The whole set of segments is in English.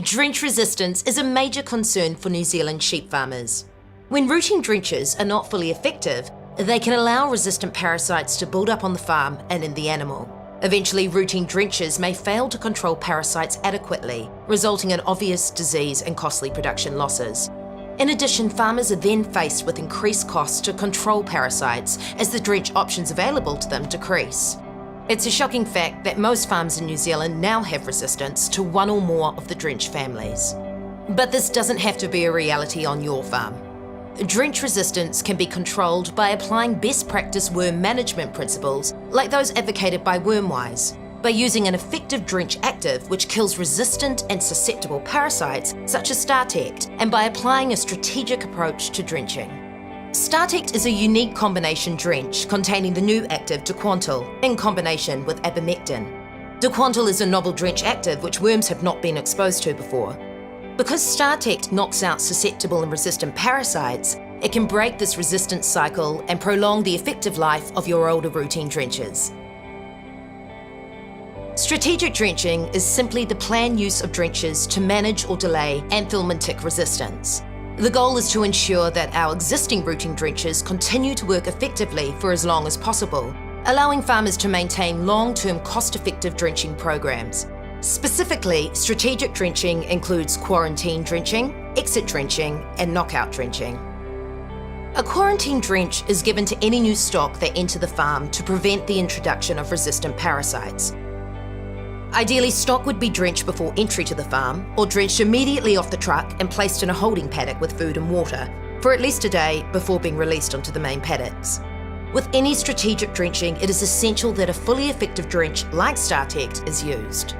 Drench resistance is a major concern for New Zealand sheep farmers. When rooting drenches are not fully effective, they can allow resistant parasites to build up on the farm and in the animal. Eventually, rooting drenches may fail to control parasites adequately, resulting in obvious disease and costly production losses. In addition, farmers are then faced with increased costs to control parasites as the drench options available to them decrease. It's a shocking fact that most farms in New Zealand now have resistance to one or more of the drench families. But this doesn't have to be a reality on your farm. Drench resistance can be controlled by applying best practice worm management principles like those advocated by Wormwise, by using an effective drench active which kills resistant and susceptible parasites such as Startect, and by applying a strategic approach to drenching. Startect is a unique combination drench containing the new active Daquantil in combination with abamectin. Daquantil is a novel drench active which worms have not been exposed to before. Because Startect knocks out susceptible and resistant parasites, it can break this resistance cycle and prolong the effective life of your older routine drenches. Strategic drenching is simply the planned use of drenches to manage or delay anthelmintic tick resistance. The goal is to ensure that our existing rooting drenches continue to work effectively for as long as possible, allowing farmers to maintain long-term cost-effective drenching programs. Specifically, strategic drenching includes quarantine drenching, exit drenching, and knockout drenching. A quarantine drench is given to any new stock that enter the farm to prevent the introduction of resistant parasites. Ideally, stock would be drenched before entry to the farm, or drenched immediately off the truck and placed in a holding paddock with food and water, for at least a day before being released onto the main paddocks. With any strategic drenching, it is essential that a fully effective drench like Startect is used.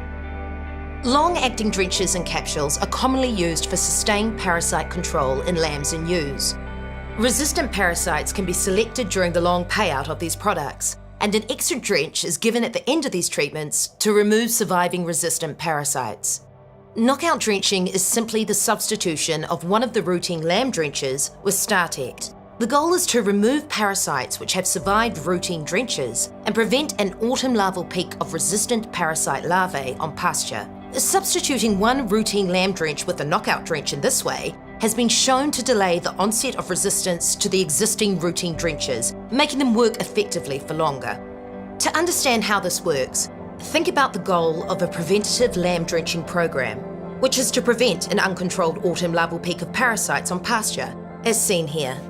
Long-acting drenches and capsules are commonly used for sustained parasite control in lambs and ewes. Resistant parasites can be selected during the long payout of these products, and an extra drench is given at the end of these treatments to remove surviving resistant parasites. Knockout drenching is simply the substitution of one of the rooting lamb drenches with Startect. The goal is to remove parasites which have survived rooting drenches and prevent an autumn larval peak of resistant parasite larvae on pasture. Substituting one routine lamb drench with a knockout drench in this way has been shown to delay the onset of resistance to the existing routine drenches, making them work effectively for longer. To understand how this works, think about the goal of a preventative lamb drenching program, which is to prevent an uncontrolled autumn larval peak of parasites on pasture, as seen here.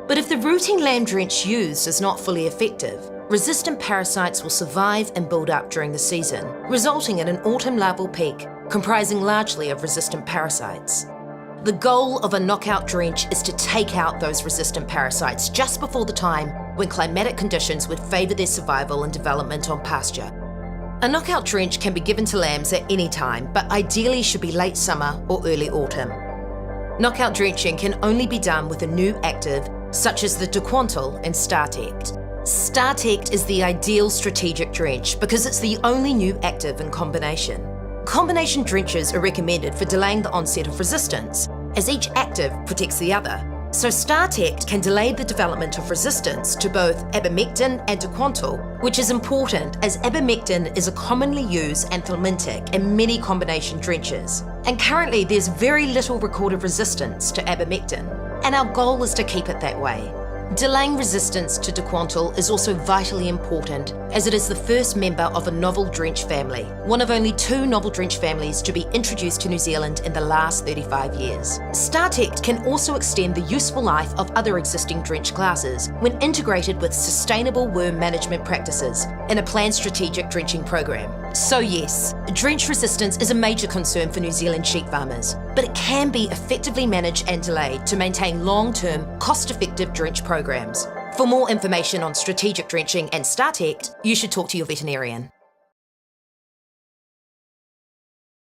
But if the routine lamb drench used is not fully effective, resistant parasites will survive and build up during the season, resulting in an autumn larval peak comprising largely of resistant parasites. The goal of a knockout drench is to take out those resistant parasites just before the time when climatic conditions would favour their survival and development on pasture. A knockout drench can be given to lambs at any time, but ideally should be late summer or early autumn. Knockout drenching can only be done with a new active, such as the Daquantil and Startect. Startect is the ideal strategic drench because it's the only new active in combination. Combination drenches are recommended for delaying the onset of resistance, as each active protects the other. So Startect can delay the development of resistance to both abamectin and Daquantil, which is important as abamectin is a commonly used anthelmintic in many combination drenches. And currently there's very little recorded resistance to abamectin, and our goal is to keep it that way. Delaying resistance to Daquantil is also vitally important as it is the first member of a novel drench family, one of only 2 novel drench families to be introduced to New Zealand in the last 35 years. Startect can also extend the useful life of other existing drench classes when integrated with sustainable worm management practices in a planned strategic drenching program. So yes, drench resistance is a major concern for New Zealand sheep farmers, but it can be effectively managed and delayed to maintain long-term, cost-effective drench programs. For more information on strategic drenching and Startect, you should talk to your veterinarian.